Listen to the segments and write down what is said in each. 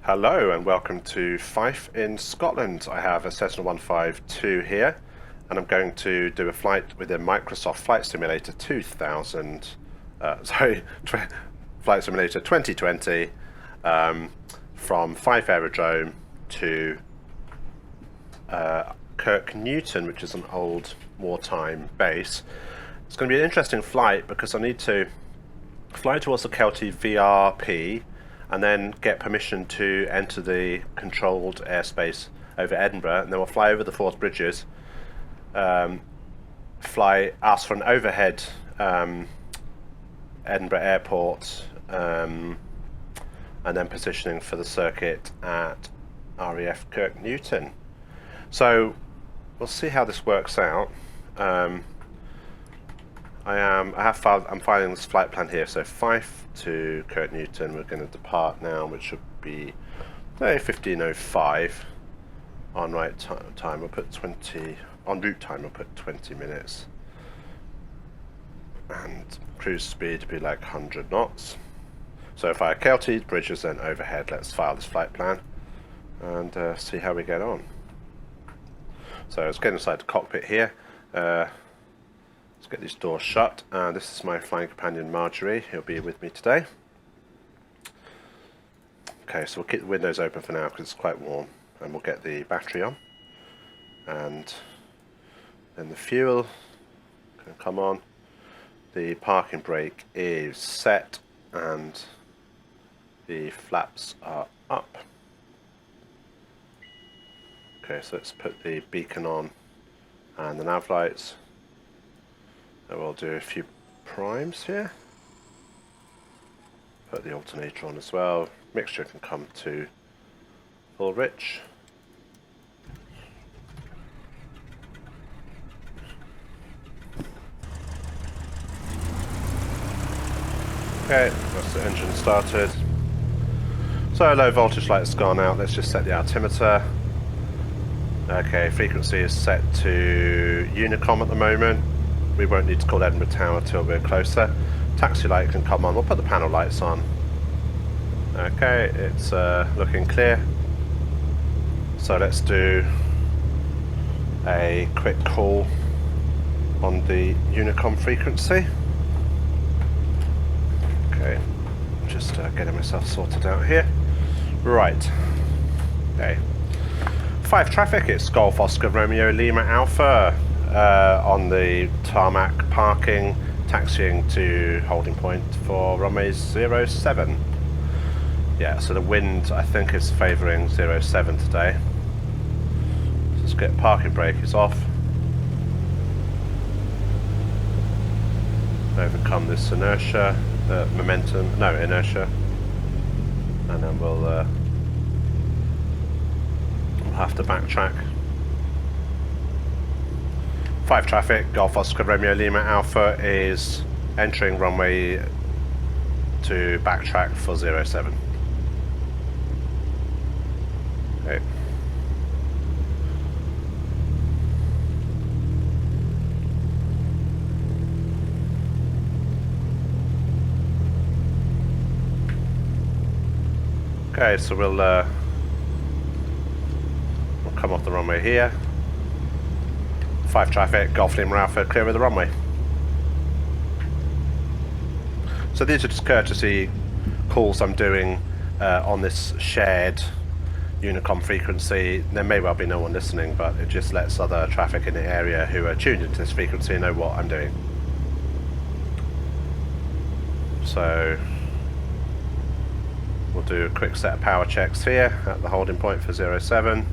Hello and welcome to Fife in Scotland. I have a Cessna 152 here and I'm going to do a flight with a Microsoft Flight Simulator 2000, Flight Simulator 2020 from Fife Aerodrome to Kirknewton, which is an old wartime base. It's going to be an interesting flight because I need to fly towards the Kelty VRP and then get permission to enter the controlled airspace over Edinburgh, and then we'll fly over the Forth Bridges, ask for an overhead Edinburgh Airport, and then positioning for the circuit at RAF Kirknewton. So we'll see how this works out. I'm filing this flight plan here. So Fife to Kirknewton, we're going to depart now, which should be 15:05 on right time. We'll put 20 on route time. We'll put 20 minutes, and cruise speed to be like 100 knots. So fire Kelty, bridges, then overhead. Let's file this flight plan and see how we get on. So let's get inside the cockpit here. Let's get these doors shut. This is my flying companion Marjorie. He'll be with me today. Okay, so we'll keep the windows open for now because it's quite warm, and we'll get the battery on, and then the fuel can come on. The parking brake is set and the flaps are up. Okay, so let's put the beacon on and the nav lights. And we'll do a few primes here. Put the alternator on as well. Mixture can come to full rich. Okay, that's the engine started. So low voltage light's gone out. Let's just set the altimeter. Okay, frequency is set to Unicom at the moment. We won't need to call Edinburgh Tower till we're closer. Taxi light can come on. We'll put the panel lights on. Okay, it's looking clear. So let's do a quick call on the Unicom frequency. Okay, just getting myself sorted out here. Right. Okay. Fife traffic, it's Golf Oscar Romeo Lima Alpha. On the tarmac parking, taxiing to holding point for runway 07. Yeah, so the wind I think is favouring 07 today. So let's get parking brake is off. Overcome this inertia, inertia, and then we'll have to backtrack. Fife traffic, Golf Oscar Romeo Lima Alpha is entering runway to backtrack for 07. Okay. Okay, so we'll come off the runway here. Fife traffic, Golf Lima Alpha, clear of the runway. So these are just courtesy calls I'm doing on this shared Unicom frequency. There may well be no one listening, but it just lets other traffic in the area who are tuned into this frequency know what I'm doing. So we'll do a quick set of power checks here at the holding point for 07.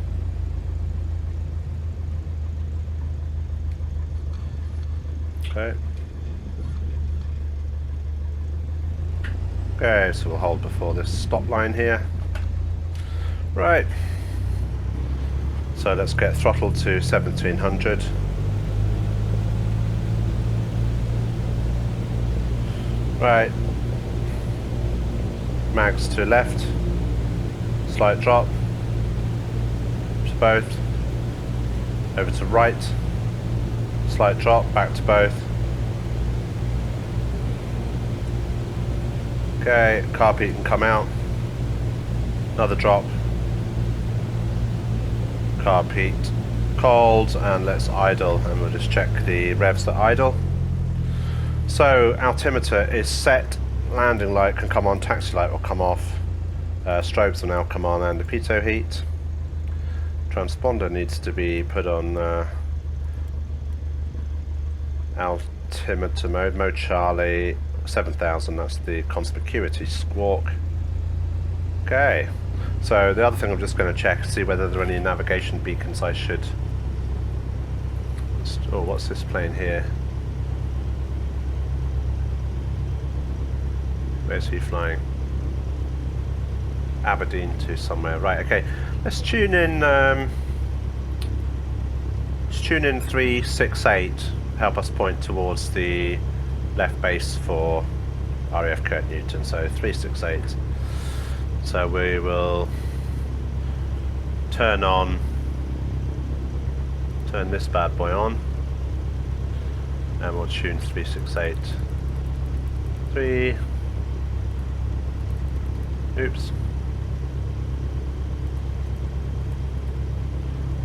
Okay. Okay, so we'll hold before this stop line here. Right. So let's get throttled to 1700. Right. Mags to left. Slight drop. To both. Over to right. Slight drop, back to both. Okay, carpet can come out. Another drop. Carb heat cold, and let's idle, and we'll just check the revs at idle. So altimeter is set, landing light can come on, taxi light will come off, strobes will now come on, and the pitot heat. Transponder needs to be put on altimeter mode Charlie 7000, that's the conspicuity squawk. Okay, so the other thing I'm just going to check, see whether there are any navigation beacons I should... Oh, what's this plane here? Where's he flying? Aberdeen to somewhere. Right, okay. Let's tune in 368. Help us point towards the left base for RAF Kirknewton. So 368. So we will turn this bad boy on, and we'll tune 368. Oops.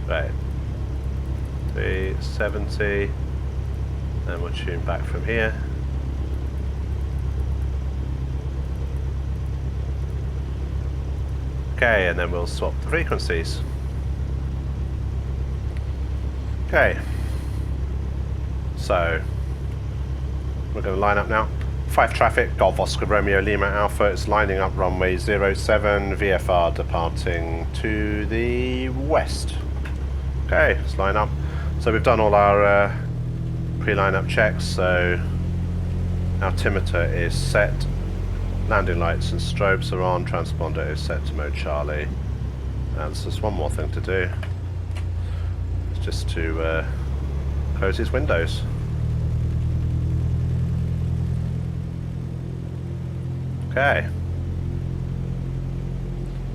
Right. 370, and we'll tune back from here. Okay, and then we'll swap the frequencies. Okay. So, we're going to line up now. Fife traffic, Golf Oscar Romeo Lima Alpha, it's lining up runway 07, VFR departing to the west. Okay, let's line up. So we've done all our pre-line-up checks, so altimeter is set, landing lights and strobes are on, transponder is set to mode Charlie. And there's just one more thing to do. It's just to close his windows. Okay.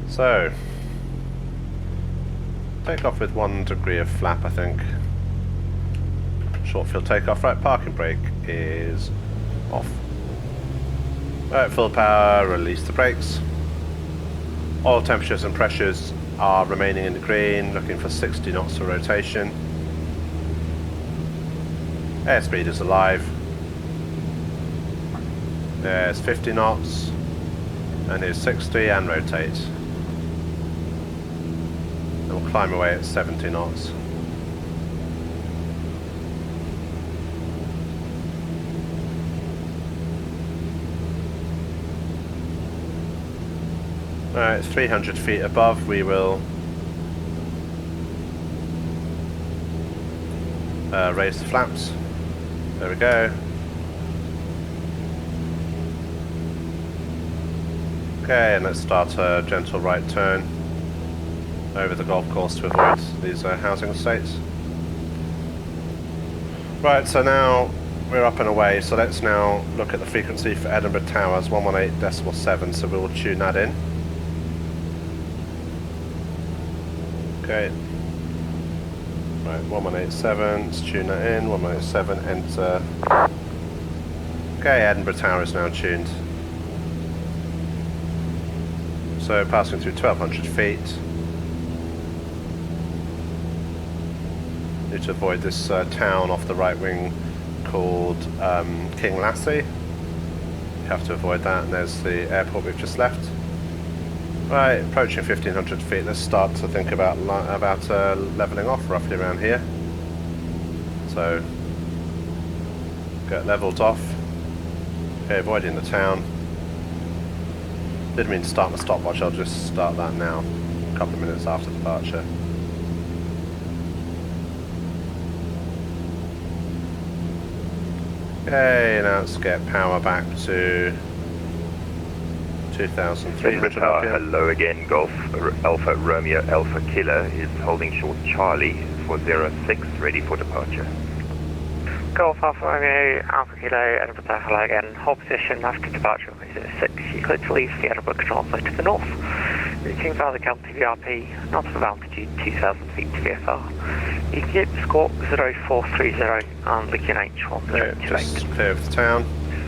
So, take off with 1 degree of flap, I think. Short field takeoff. Right, parking brake is off. Right, full power, release the brakes. Oil temperatures and pressures are remaining in the green, looking for 60 knots of rotation. Airspeed is alive. There's 50 knots, and here's 60, and rotate. And we'll climb away at 70 knots. Alright, 300 feet above, we will raise the flaps. There we go. Okay, and let's start a gentle right turn over the golf course to avoid these housing estates. Right, so now we're up and away, so let's now look at the frequency for Edinburgh Towers, 118.7, so we'll tune that in. Okay. Right, 1187, let's tune that in, 1187, enter. Okay, Edinburgh Tower is now tuned. So passing through 1200 feet. Need to avoid this town off the right wing called King Lassie. You have to avoid that, and there's the airport we've just left. Right, approaching 1500 feet, let's start to think about levelling off roughly around here. So, get levelled off. Okay, avoiding the town. Didn't mean to start my stopwatch, I'll just start that now, a couple of minutes after departure. Okay, now let's get power back to 2,300 power, RPM. hello again, Golf Alpha Romeo Alpha Killer is holding short Charlie for 06, ready for departure. Golf Alpha Romeo Alpha Kilo, Edinburgh Tower, hello again. Hold position after departure of 06. You clear to leave the Edinburgh control flow to the north. Reaching Valley County VRP, north of altitude 2,000 feet to VFR. You can get squawk 0430 and Lincoln H1028. Just clear of the town.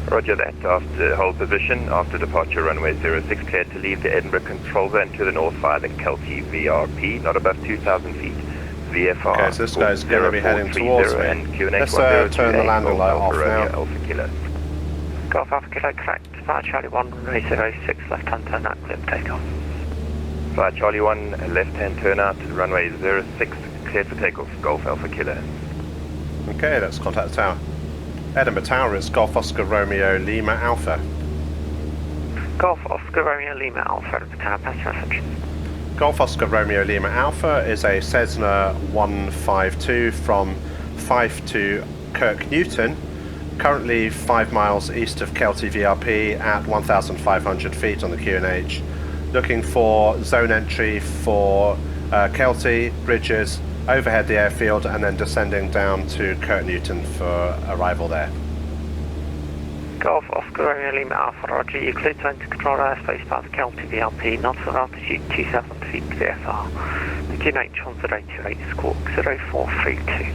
Roger that. After hold position, after departure runway 06, cleared to leave the Edinburgh control zone to the north via the Kelty VRP, not above 2,000 feet. VFR. Okay, so this guy's going to be heading towards me. And QNH Let's turn the landing light off now. Alpha Kilo. Golf Alpha Kilo, correct. Flight Charlie 1, runway 06, left-hand turn out, clear for takeoff. Flight Charlie 1, left-hand turn out, runway 06, cleared for takeoff, Golf Alpha Kilo. Okay, let's contact the tower. Edinburgh Tower is Golf Oscar Romeo Lima Alpha. Golf Oscar Romeo Lima Alpha, Edinburgh Tower, pass your message. Golf Oscar Romeo Lima Alpha is a Cessna 152 from Fife to Kirknewton, currently 5 miles east of Kelty VRP at 1,500 feet on the QNH. Looking for zone entry for Kelty, bridges, overhead the airfield, and then descending down to Kirknewton for arrival there. Golf Oscar Romeo Lima Alpha, Roger. You cleared to enter control airspace by the Kelty VRP, nautical altitude 2,000 feet VFR. The QNH 1028, squawk 0432.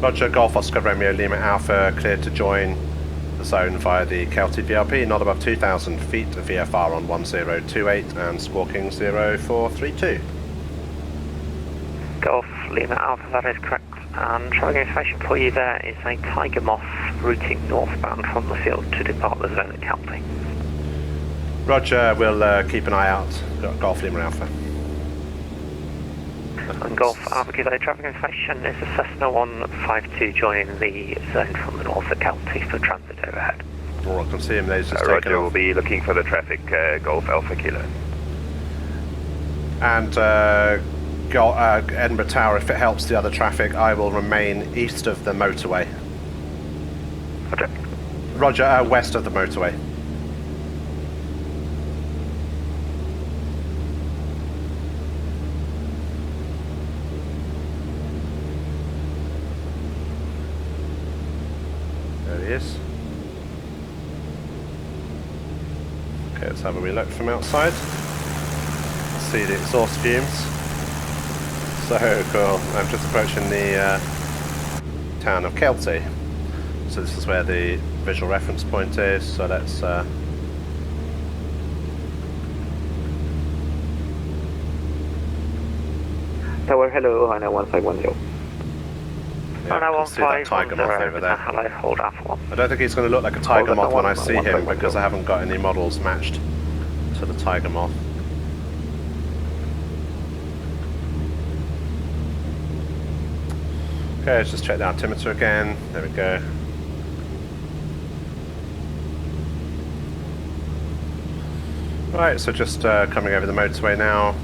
Roger, Golf Oscar Romeo Lima Alpha cleared to join the zone via the Kelty VRP, not above 2,000 feet, VFR on 1028 and squawking 0432. Golf Lima Alpha, that is correct. And travelling information for you there is a Tiger Moth routing northbound from the field to depart the zone at Kelty. Roger, we'll keep an eye out. Golf Lima Alpha. And Golf Alpha Kilo, traffic information is a Cessna 152 joining the zone from the north at Kelty for transit overhead. Oh, I can see him, there's just taken Roger, off. we'll be looking for the traffic, Golf Alpha Kilo. And Edinburgh Tower, if it helps the other traffic, I will remain east of the motorway. Roger. Roger, west of the motorway. There he is. Okay, let's have a wee look from outside. See the exhaust fumes. So cool. I'm just approaching the town of Kelty. So this is where the visual reference point is. So let's Tower, hello, Hana 1510. yeah, I can see that Tiger Moth over there. Hello, hold Alpha 1. I don't think he's going to look like a Tiger Hold Moth on, when I see him 1510. because I haven't got any models matched to the Tiger Moth. Okay, let's just check the altimeter again. There we go. Right, so just coming over the motorway now.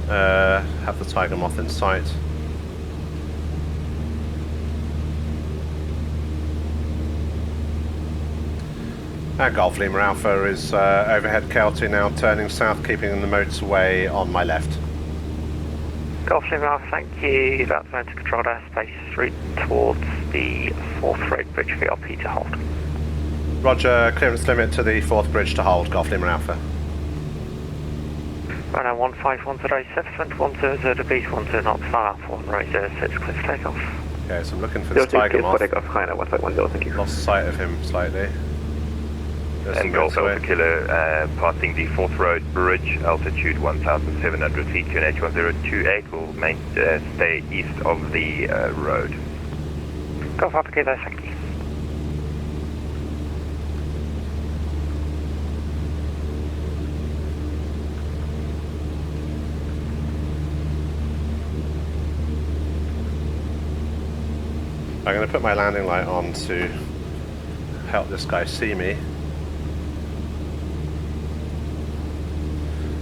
Have the Tiger Moth in sight. Our Golf Lima Alpha is overhead Kelty now, turning south, keeping the motorway on my left. Golf Lima Alpha, thank you. About to enter controlled airspace route towards the 4th Road Bridge VRP to hold. Roger, clearance limit to the 4th bridge to hold, Golf Lima Alpha. Right now 15107, 100 degrees, 12 knots, far Alpha 1, right 06, clear for takeoff. Okay, so I'm looking for this Tiger Moth. Hana 1510, thank you. Lost sight of him slightly. There's And the Golf motorway. Alpha Kilo, passing the 4th Road Bridge, altitude 1,700 feet, QNH 1028, will stay east of the road. Golf Alpha Kilo, thank you. I'm going to put my landing light on to help this guy see me.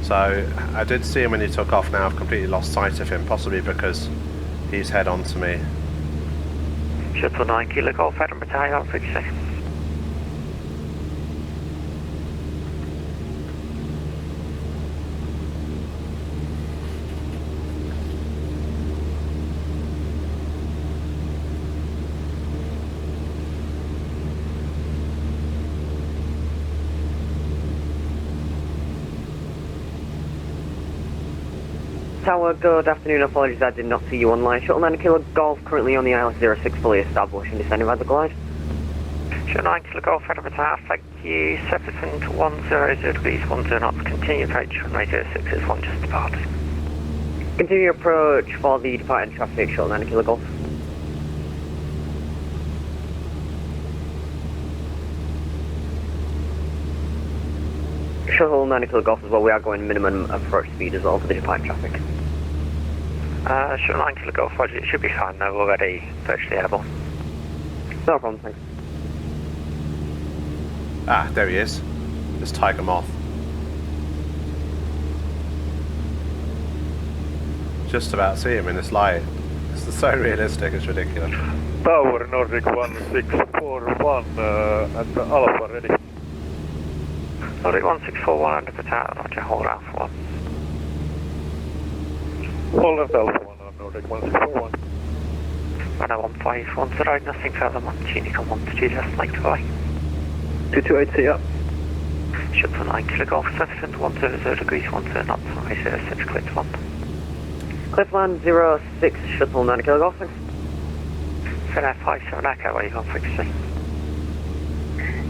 So I did see him when he took off. Now I've completely lost sight of him, possibly because he's head on to me. Shuttle 9 Kilo Golf Edinburgh Tower, 50 seconds. Tower, good afternoon. Apologies, I did not see you online. Shuttle 9 Kilo Golf, currently on the ILS 06, fully established and descending by the glide. Sure 9 Kilo Golf Edinburgh Tower, thank you. Surface wind 100 degrees, 10 knots, continue approach, runway 06 is 1 just departed. Continue approach for the departing traffic, short 9 Kilo Golf. Shuttle 9 Kilo Golf as well, we are going minimum approach speed as well for the departing traffic. Sure 9 Kilo Golf, Roger, it should be fine though, already virtually airborne. No problem, thanks. Ah, there he is. This Tiger Moth. Just about see him in this light. This is so realistic, it's ridiculous. Tower Nordic 1641 at the Alpha ready. Nordic 1641 under the tower, Roger, hold Alpha 1. Hold at Alpha 1 on Nordic 1641. Runway 1510, nothing further, Unicorn 122, just like to fly. 2280 up. Shuttle 9 Kilo Golf, surface wind 100 degrees, 10 knots, runway 06, clear to land. Cliffland 06, shuttle 9 Kilo Golf, thanks. Finnair 57 Echo, where you going frequency?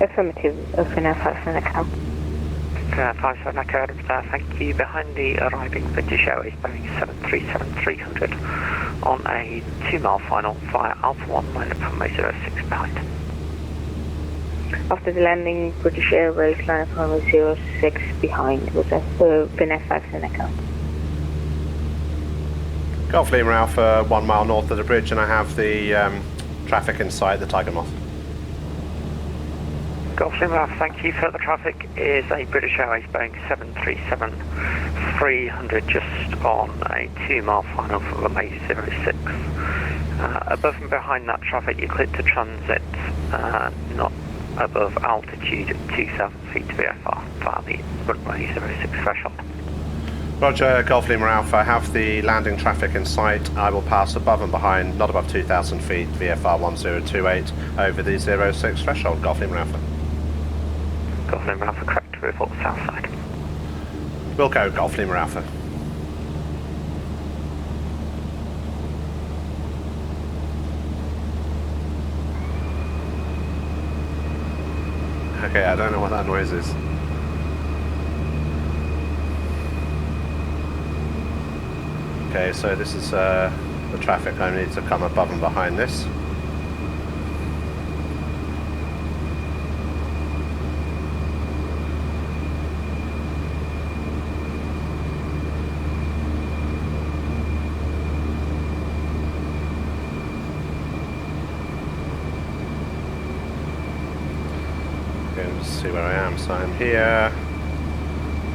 Affirmative, Finnair 57 Echo. Finnair 57 Echo, Edinburgh, thank you. Behind the arriving British Airways Boeing 737-300 on a 2 mile final via Alpha 1, line up runway 06 behind. After the landing, British Airways line up runway 06 behind was Finnair 57 Echo. Golf Lima Alpha 1 mile north of the bridge, and I have the traffic inside the Tiger Moth. Golf Lima, thank you. Further traffic is a British Airways Boeing 737-300 just on a 2 mile final for runway 06. Above and behind that traffic, you're cleared to transit, not above altitude at 2,000 feet to VFR via the runway 06 threshold. Roger, Golf Lima Alpha, I have the landing traffic in sight. I will pass above and behind, not above 2,000 feet, VFR 1028 over the 06 threshold, Golf Lima Alpha. Golf Lima Alpha, correct to report south side. We'll go Golf Lima Alpha. Okay, I don't know what that noise is. Okay, so this is the traffic. I need to come above and behind this. Okay, let's see where I am. So I'm here,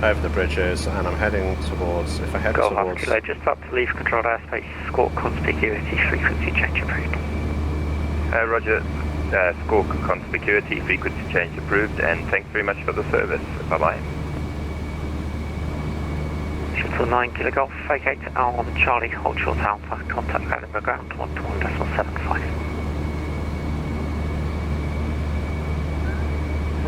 over the bridges, and I'm heading towards, if I head Golf towards... Alpha Kilo, just about to leave controlled airspace, squawk conspicuity, frequency change approved. Roger, squawk conspicuity, frequency change approved, and thanks very much for the service. Bye-bye. Shuttle 9 Kilo Golf, vacate on Charlie, hold short Alpha, contact Edinburgh ground 121.75.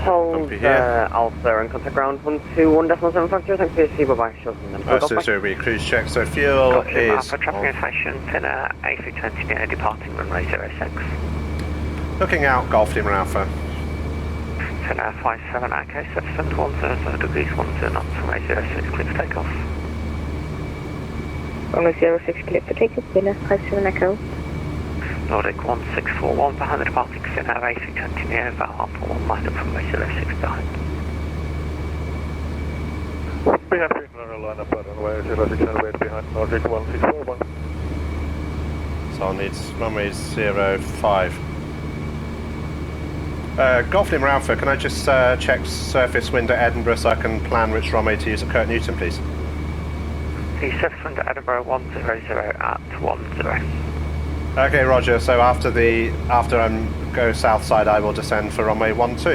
Hold Alpha and contact ground 121.75, thanks for your see, bye-bye, shuttle 9 Kilo Golf. So it's a cruise check, so fuel is... Alpha, traffic information, Finnair A320 near departing runway 06. Looking out, Golf Lima Alpha. Finnair 57 Echo, surface wind 100 degrees, 10 knots, runway 06, clear for takeoff. Runway 06 clear for takeoff, Finnair 57 Echo. Nordic 1641 behind the departing Finnair A320 near Val Alpha 1, line up runway 06 behind. We have Finnair line up at runway 06 and wait behind Nordic 1641. So I'll need runway 05. Golf Lima Alpha, can I just check surface wind at Edinburgh so I can plan which runway to use at Kirknewton, please? The surface wind at Edinburgh 100 at 10. Okay, Roger. So after I go south side, I will descend for runway 12.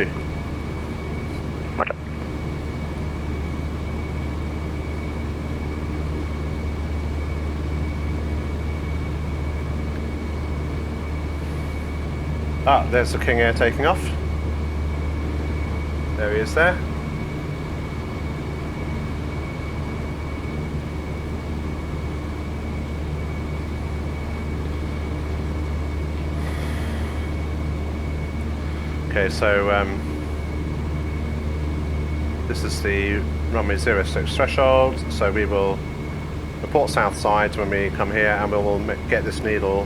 Roger. Ah, there's the King Air taking off. There he is there. Okay, so this is the runway 06 threshold, so we will report south side when we come here, and we will get this needle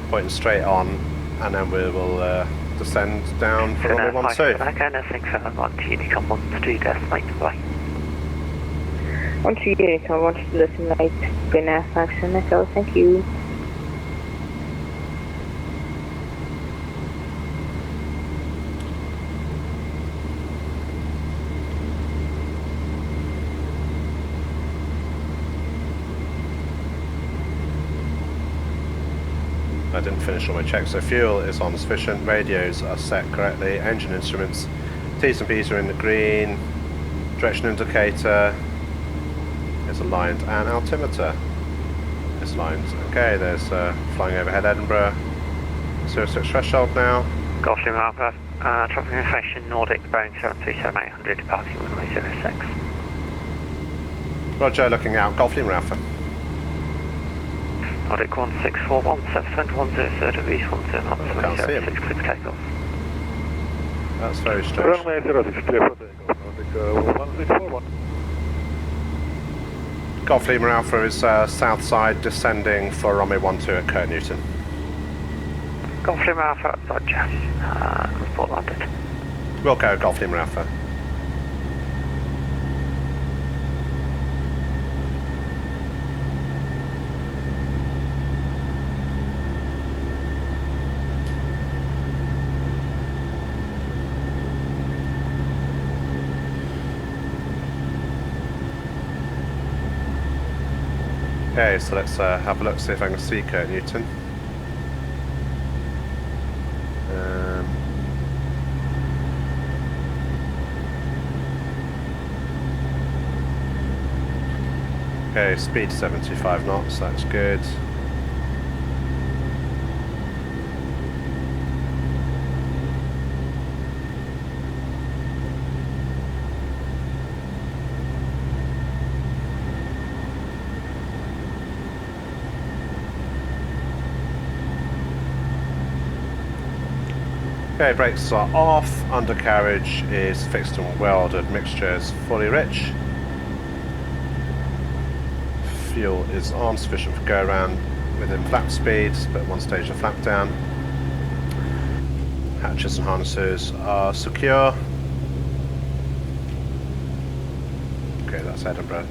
pointing straight on, and then we will descend down for runway 12. Again, I think 1 to Unicom 1 to decimate flight. 1 to Unicom 1 to decimate VFR and Echo, thank you. I didn't finish all my checks. So fuel is on sufficient, radios are set correctly, engine instruments, T's and B's are in the green, direction indicator is aligned, and altimeter is aligned. Okay, there's flying overhead Edinburgh, 06 threshold now. Golf Lima Alpha, traffic information, Nordic, Boeing 737-800, departing runway 06. Roger, looking out, Golf Lima Alpha. Nordic 1641, 721 of East 109, Can't see 06, clear for takeoff. That's very strange. Runway 06, clear for takeoff. Nordic 1641. Golf Lima Alpha is south side, descending for runway 12 at Kirknewton. Golf Lima Alpha, Roger, report landed. We'll go Golf Lima Alpha. Okay, so let's have a look, see if I can see Kirknewton. Okay, speed 75 knots, that's good. Okay, brakes are off, undercarriage is fixed and welded, mixture is fully rich. Fuel is on, sufficient for go around within flap speeds, but one stage of flap down. Hatches and harnesses are secure. Okay, that's Edinburgh.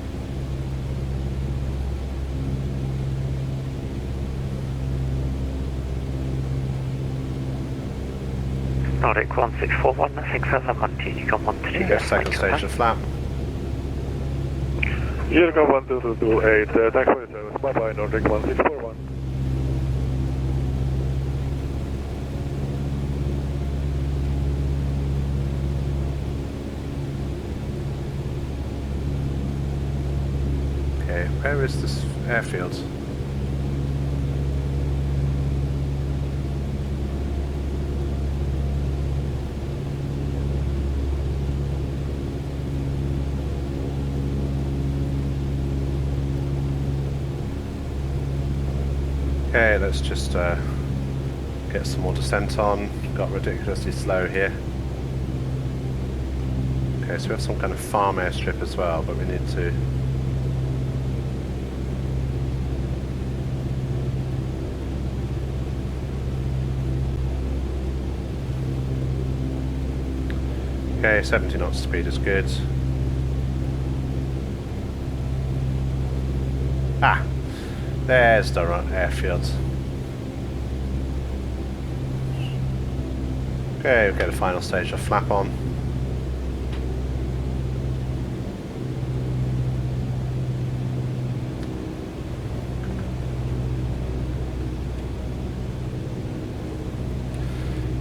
Nordic 1641, I think further 1 to Unicom 1 to 2. Okay, second stage of flap. Unicom 12228, thanks for your service. Bye bye, Nordic 1641. Okay, where is this airfield? Okay, let's just get some more descent on. Got ridiculously slow here. Okay, so we have some kind of farm airstrip as well, but we need to... Okay, 70 knots speed is good. Ah! There's the airfield. Okay, we'll get the final stage of flap on.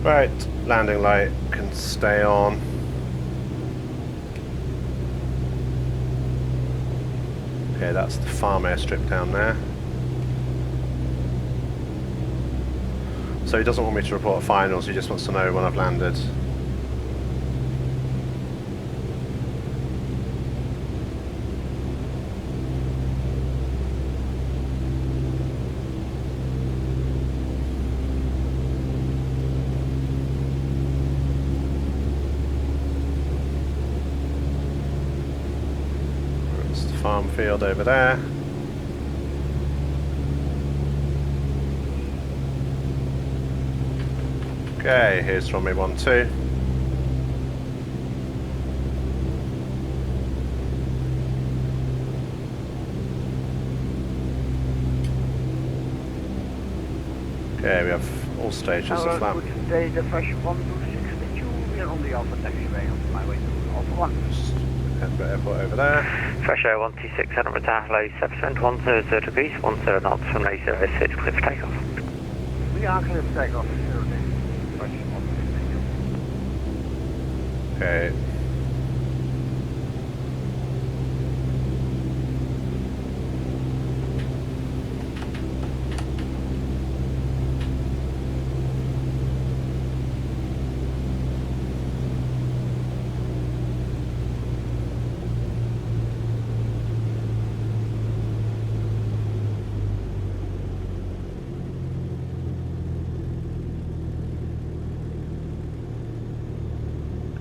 Right, landing light can stay on. Okay, that's the farm airstrip down there. So he doesn't want me to report finals, he just wants to know when I've landed. farm field over there. Okay, here's runway 12. Okay, we have all stages of that. Today, the Fife 126 we are on the Alpha taxiway on my way to Alpha 1. Edinburgh Airport over there. Fife 126, Edinburgh Tower, hello, 710 degrees, 10 knots from 06, clear for takeoff. We are clear for takeoff, 06. Fife 126. Okay.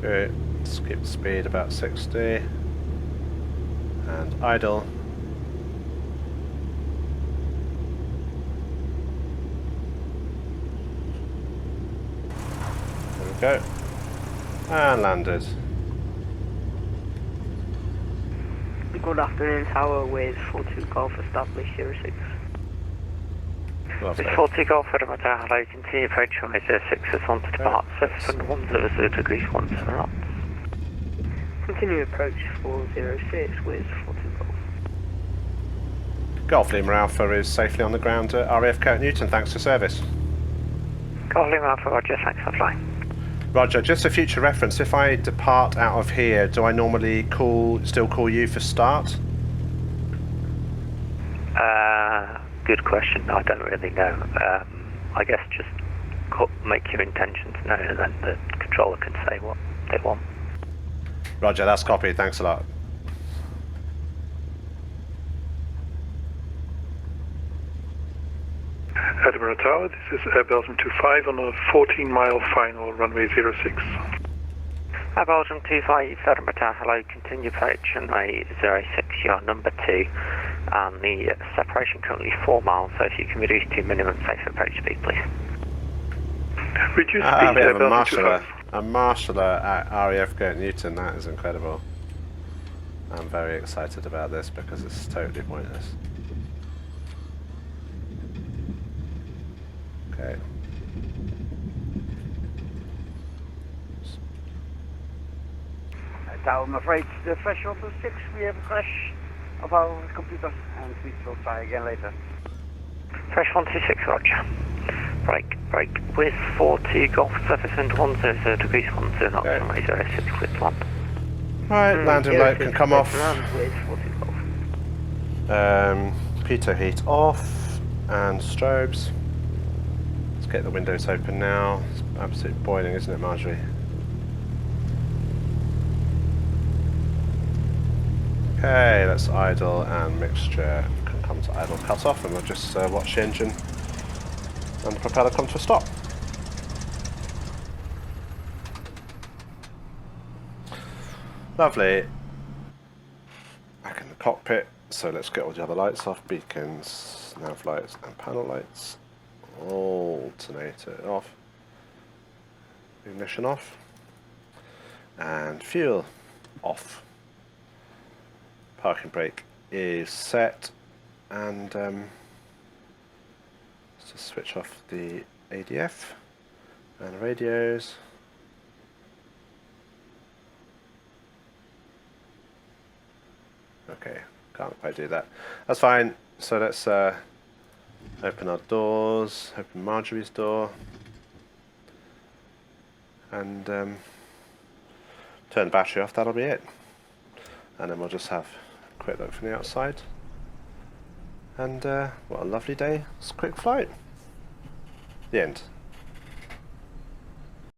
Good. Let's keep the speed about 60 and idle. There we go. And landed. Good afternoon, Tower with 42 Golf established 06. Lovely. It's 40 Golf Edinburgh Tower, hello, continue approach on 06 is on to depart, 710 degrees, 17 knots. Continue approach 406 with 42 Golf. Golf Lima Alpha is safely on the ground at RAF Kirknewton, thanks for service. Golf Lima Alpha, Roger, thanks for flying. Roger, just a future reference, if I depart out of here, do I normally still call you for start? Good question, I don't really know. I guess just make your intentions known and then the controller can say what they want. Roger, that's copied, thanks a lot. Edinburgh Tower, this is Belgium 25 on a 14-mile final, runway 06. Belgium 25, Edinburgh Tower, hello, continue approach runway 06, you're number 2, and the separation currently 4 miles, so if you can reduce to minimum safe approach speed, please. Reduce We speed, have a Belgium marshaller. 25. A marshaller at RAF Kirknewton, that is incredible. I'm very excited about this because it's totally pointless. Okay. Tower, I'm afraid the Fife 126, we have a crash of our computer and we will try again later. Fife 126, Roger. Break with 40 Golf surface and 100 degrees, 10 knots Okay. from 06, clear to land. Right, landing light can come off. Land with 40 Golf. Pitot heat off and strobes. Let's get the windows open now. It's absolutely boiling, isn't it, Marjorie? Okay, let's idle and mixture can come to idle cut off, and we'll just watch the engine and the propeller come to a stop. Lovely. Back in the cockpit, so let's get all the other lights off, beacons, nav lights and panel lights. Alternator off. Ignition off. And fuel off. Parking brake is set, and let's just switch off the ADF and radios. Okay, can't quite do that. That's fine. So let's open our doors, open Marjorie's door, and turn the battery off. That'll be it. And then we'll just have a quick look from the outside. And what a lovely day. It's a quick flight. The end.